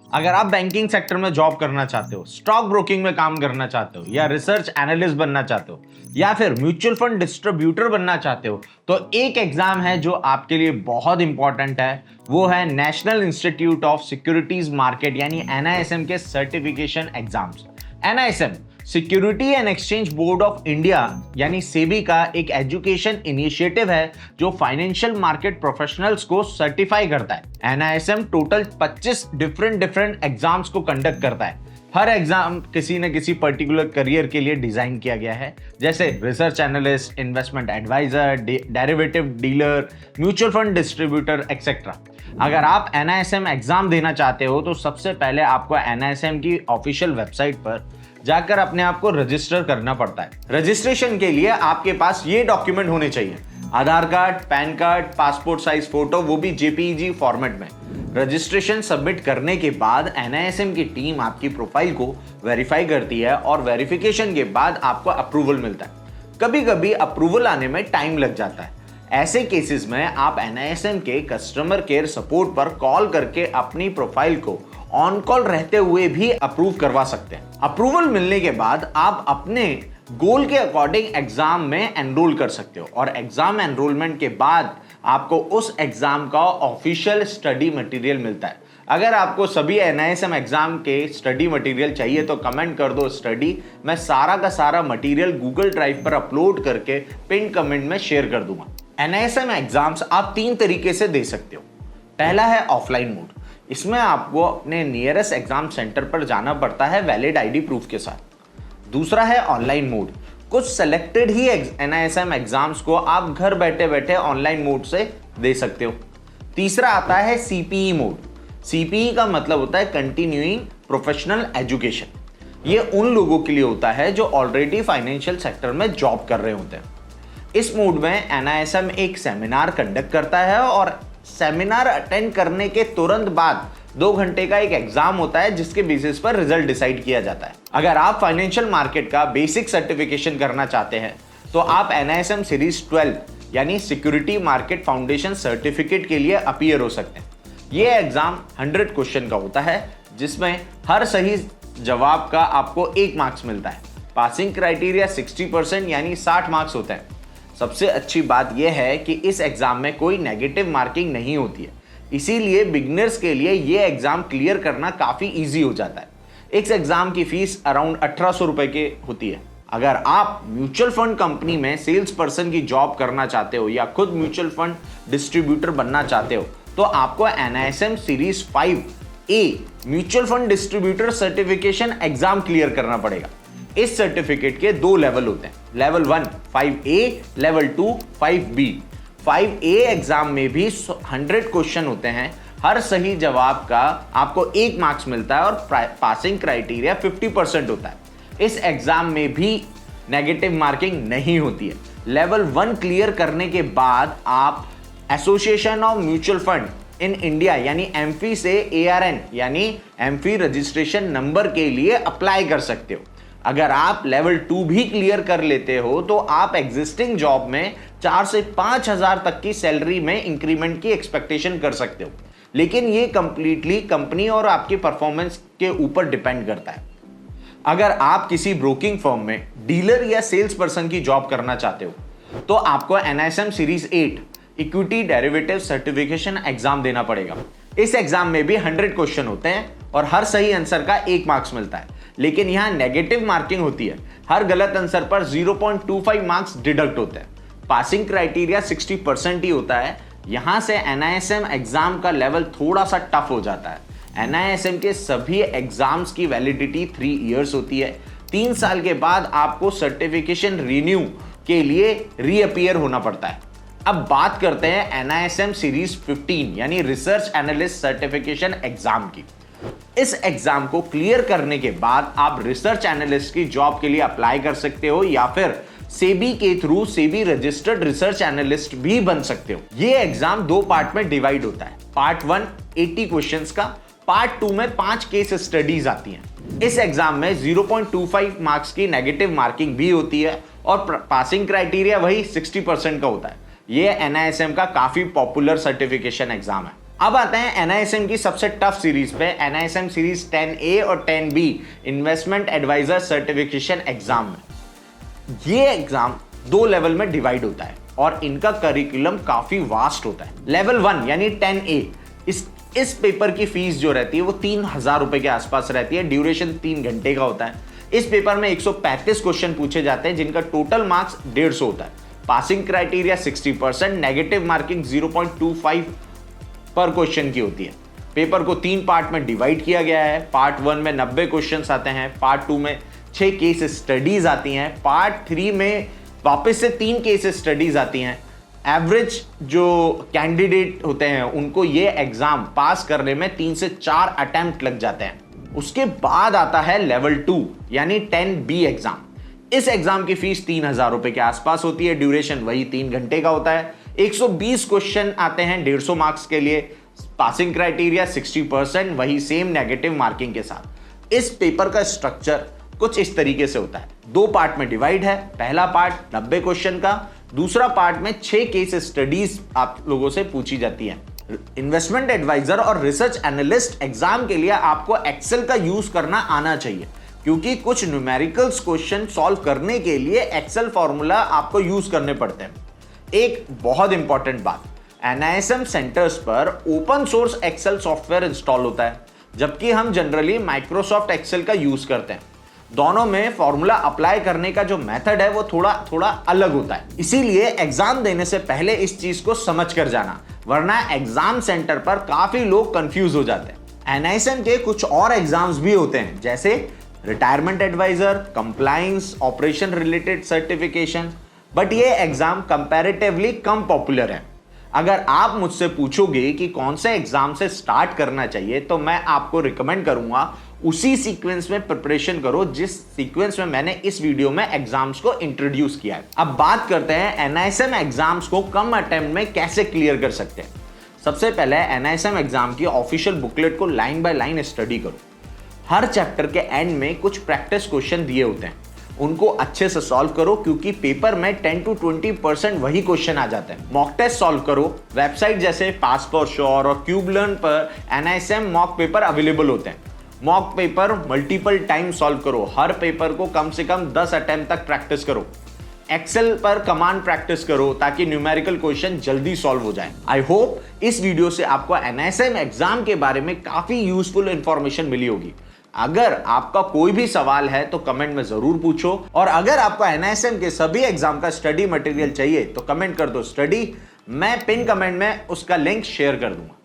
अगर आप banking sector में जॉब करना चाहते हो, स्टॉक ब्रोकिंग में काम करना चाहते हो, या रिसर्च एनालिस्ट बनना चाहते हो, या फिर म्यूचुअल फंड डिस्ट्रीब्यूटर बनना चाहते हो, तो एक एग्जाम है जो आपके लिए बहुत इंपॉर्टेंट है। वो है national institute of securities market यानी एनआईएसएम के certification exams. NISM security and exchange board of India यानी सेबी का एक एजुकेशन इनिशिएटिव है जो फाइनेंशियल मार्केट प्रोफेशनल्स को सर्टिफाई करता है। एनआईएसएम टोटल 25 डिफरेंट एग्जाम्स को कंडक्ट करता है। हर एग्जाम किसी न किसी पर्टिकुलर करियर के लिए डिजाइन किया गया है, जैसे research analyst, investment adviser, derivative dealer, mutual fund distributor et cetera. अगर आप एनआईएसएम एग्जाम देना चाहते हो तो सबसे पहले आपको एनआईएसएम की ऑफिशियल वेबसाइट पर जाकर अपने आप को रजिस्टर करना पड़ता है। रजिस्ट्रेशन के लिए आपके पास ये डॉक्यूमेंट होने चाहिए: Aadhaar card, PAN card, passport size photo, वो भी जेपीईजी फॉर्मेट में। रजिस्ट्रेशन सबमिट करने के बाद एनआईएसएम की टीम आपकी प्रोफाइल को वेरीफाई करती है और वेरिफिकेशन के बाद आपको अप्रूवल मिलता है। कभी कभी अप्रूवल आने में टाइम लग जाता है। ऐसे केसेस में आप एनआईएसएम के कस्टमर केयर सपोर्ट पर कॉल करके अपनी प्रोफाइल को ऑन कॉल रहते हुए भी अप्रूव करवा सकते हैं। अप्रूवल मिलने के बाद आप अपने गोल के अकॉर्डिंग एग्जाम में एनरोल कर सकते हो और एग्जाम एनरोलमेंट के बाद आपको उस एग्जाम का ऑफिशियल स्टडी मटेरियल मिलता है। अगर आपको सभी एनआईएसएम एग्जाम के स्टडी मटेरियल चाहिए तो कमेंट कर दो स्टडी, मैं सारा का सारा मटेरियल गूगल ड्राइव पर अपलोड करके पिन कमेंट में शेयर कर दूंगा। एनआईएसएम एग्जाम्स आप 3 तरीके से दे सकते हो। पहला है ऑफलाइन मोड। इसमें आपको अपने नियरेस्ट एग्जाम सेंटर पर जाना पड़ता है वैलिड आईडी प्रूफ के साथ। दूसरा है ऑनलाइन मोड। कुछ सेलेक्टेड ही एनआईएसएम एग्जाम्स को आप घर बैठे बैठे ऑनलाइन मोड से दे सकते हो। तीसरा आता है सीपीई मोड। सीपीई का मतलब होता है कंटिन्यूइंग प्रोफेशनल एजुकेशन। ये उन लोगों के लिए होता है जो ऑलरेडी फाइनेंशियल सेक्टर में जॉब कर रहे होते हैं। इस मोड में एनआईएसएम एक सेमिनार कंडक्ट करता है और सेमिनार अटेंड करने के तुरंत बाद 2 घंटे का एक एग्जाम होता है जिसके बेसिस पर रिजल्ट डिसाइड किया जाता है। अगर आप फाइनेंशियल मार्केट का बेसिक सर्टिफिकेशन करना चाहते हैं तो आप एनआईएसएम सीरीज 12 यानी सिक्योरिटी मार्केट फाउंडेशन सर्टिफिकेट के लिए अपीयर हो सकते हैं। यह एग्जाम 100 क्वेश्चन का होता है जिसमें हर सही जवाब का आपको 1 मार्क्स मिलता है। पासिंग क्राइटेरिया 60% यानी 60 मार्क्स होते हैं। सबसे अच्छी बात यह है कि इस एग्जाम में कोई नेगेटिव मार्किंग नहीं होती है, इसीलिए बिगिनर्स के लिए यह एग्जाम क्लियर करना काफी इजी हो जाता है। इस एग्जाम की फीस अराउंड 1800 रुपए की होती है। अगर आप म्यूचुअल फंड कंपनी में सेल्स पर्सन की जॉब करना चाहते हो या खुद म्यूचुअल फंड डिस्ट्रीब्यूटर बनना चाहते हो तो आपको NISM series 5A mutual fund distributor certification exam clear करना पड़ेगा। इस सर्टिफिकेट के 2 लेवल होते हैं, level 1 5A, level 2 5B। 5A exam में भी 100 क्वेश्चन होते हैं। हर सही जवाब का आपको 1 मार्क्स मिलता है और पासिंग क्राइटेरिया 50% होता है। इस एग्जाम में भी नेगेटिव मार्किंग नहीं होती है। लेवल 1 क्लियर करने के बाद आप association of mutual fund in India यानी एमफी से ARN यानी एमफी रजिस्ट्रेशन नंबर के लिए अप्लाई कर सकते हो। अगर आप लेवल 2 भी क्लियर कर लेते हो तो आप एग्जिस्टिंग जॉब में 4 से 5 हजार तक की सैलरी में इंक्रीमेंट की एक्सपेक्टेशन कर सकते हो, लेकिन ये कंप्लीटली कंपनी और आपकी परफॉर्मेंस के ऊपर डिपेंड करता है। अगर आप किसी ब्रोकिंग फर्म में डीलर या सेल्स पर्सन की जॉब करना चाहते हो तो आपको NISM series 8 equity derivative certification exam देना पड़ेगा। इस एग्जाम में भी 100 क्वेश्चन होते हैं और हर सही आंसर का 1 मार्क्स मिलता है, लेकिन यहां नेगेटिव मार्किंग होती है। हर गलत आंसर पर 0.25 मार्क्स डिडक्ट होते हैं। पासिंग क्राइटेरिया 60% ही होता है। यहां से एनआईएसएम एग्जाम का लेवल थोड़ा सा टफ हो जाता है। एनआईएसएम के सभी एग्जाम्स की वैलिडिटी 3 इयर्स होती है। 3 साल के बाद आपको सर्टिफिकेशन रिन्यू के लिए रीअपीयर होना पड़ता है। अब बात करते हैं एनआईएसएम सीरीज 15 यानी रिसर्च एनालिस्ट सर्टिफिकेशन एग्जाम की। इस एग्जाम को क्लियर करने के बाद आप रिसर्च एनालिस्ट की जॉब के लिए अप्लाई कर सकते हो या फिर सेबी के through SEBI registered research analyst भी बन सकते हो। यह एग्जाम 2 पार्ट में डिवाइड होता है। पार्ट 1 80 क्वेश्चंस का, पार्ट 2 में 5 केस स्टडीज आती हैं। इस एग्जाम में 0.25 मार्क्स की नेगेटिव मार्किंग भी होती है और पासिंग क्राइटेरिया वही 60% का होता है। यह एनआईएसएम का काफी पॉपुलर सर्टिफिकेशन एग्जाम है। अब आते हैं एनआईएसएम की सबसे टफ सीरीज पे, एनआईएसएम सीरीज 10A और 10B investment adviser certification exam में। ये एग्जाम 2 लेवल में डिवाइड होता है और इनका करिकुलम काफी वास्ट होता है। लेवल 1 यानी 10A, इस पेपर की फीस जो रहती है वो 3,000 रुपए के आसपास रहती है। ड्यूरेशन 3 घंटे का होता है। इस पेपर में 135 क्वेश्चन पूछे जाते हैं जिनका टोटल मार्क्स 150 होता है। पासिंग क्राइटेरिया 60%, नेगेटिव मार्किंग 0.25 पर क्वेश्चन की होती है। पेपर को 3 पार्ट में डिवाइड किया गया है। पार्ट 1 में 90 क्वेश्चंस आते हैं, पार्ट 2 में 6 केस स्टडीज आती हैं, पार्ट 3 में वापस से 3 केस स्टडीज आती हैं। एवरेज जो कैंडिडेट होते हैं उनको ये एग्जाम पास करने में 3 से 4 अटेम्प्ट लग जाते हैं। उसके बाद आता है लेवल 2 यानी 10B एग्जाम। इस एग्जाम की फीस 3,000 रुपए के आसपास होती है। ड्यूरेशन वही 3 घंटे का होता है। 120 क्वेश्चन आते हैं 150 मार्क्स के लिए। पासिंग क्राइटेरिया 60%, वही सेम नेगेटिव मार्किंग के साथ। इस पेपर का स्ट्रक्चर कुछ इस तरीके से होता है। 2 पार्ट में डिवाइड है। पहला पार्ट 90 क्वेश्चन का, दूसरा पार्ट में 6 केस स्टडीज आप लोगों से पूछी जाती है। इन्वेस्टमेंट एडवाइजर और रिसर्च एनालिस्ट एग्जाम के लिए आपको एक्सेल का यूज करना आना चाहिए, क्योंकि कुछ न्यूमेरिकल्स क्वेश्चन सॉल्व करने के लिए एक्सेल फॉर्मूला आपको यूज करने पड़ते हैं। एक बहुत इंपॉर्टेंट बात, एनआईएसएम सेंटर्स पर open source Excel software install होता है, जबकि हम जनरली माइक्रोसॉफ्ट एक्सेल का यूज करते हैं। दोनों में फॉर्मूला अप्लाई करने का जो मेथड है वो थोड़ा अलग होता है। इसीलिए एग्जाम देने से पहले इस चीज को समझ कर जाना, वरना एग्जाम सेंटर पर काफी लोग कंफ्यूज हो जाते हैं। एनआईएसएम के कुछ और एग्जाम्स भी होते हैं, जैसे retirement adviser, compliance, operation related certification, but ये एग्जाम कंपैरेटिवली कम पॉपुलर है। अगर आप मुझसे पूछोगे कि कौन से एग्जाम से स्टार्ट करना चाहिए, तो मैं आपको रिकमेंड करूंगा उसी सीक्वेंस में प्रिपरेशन करो जिस सीक्वेंस में मैंने इस वीडियो में एग्जाम्स को इंट्रोड्यूस किया है। अब बात करते हैं एनआईएसएम एग्जाम्स को कम अटेम्प्ट में कैसे क्लियर कर सकते हैं। सबसे पहले एनआईएसएम एग्जाम की ऑफिशियल बुकलेट को लाइन बाय लाइन स्टडी करो। हर चैप्टर के एंड में कुछ प्रैक्टिस क्वेश्चन दिए होते हैं, उनको अच्छे से सॉल्व करो, क्योंकि पेपर में 10 to 20% वही क्वेश्चन आ जाते हैं। मॉक टेस्ट सॉल्व करो। वेबसाइट जैसे पास फॉर श्योर और क्यूब लर्न पर एनआईएसएम मॉक पेपर अवेलेबल होते हैं। Mock paper multiple time solve करो। हर पेपर को कम से कम 10 अटेम्प्ट तक प्रैक्टिस करो। एक्सेल पर कमांड प्रैक्टिस करो ताकि न्यूमेरिकल क्वेश्चन जल्दी सॉल्व हो जाए। आई होप इस वीडियो से आपको एनआईएसएम एग्जाम के बारे में काफी यूजफुल इंफॉर्मेशन मिली होगी। अगर आपका कोई भी सवाल है तो कमेंट में जरूर पूछो, और अगर आपको एनआईएसएम के सभी एग्जाम का स्टडी मटेरियल चाहिए तो कमेंट कर दो स्टडी, मैं पिन कमेंट में उसका लिंक शेयर कर दूंगा।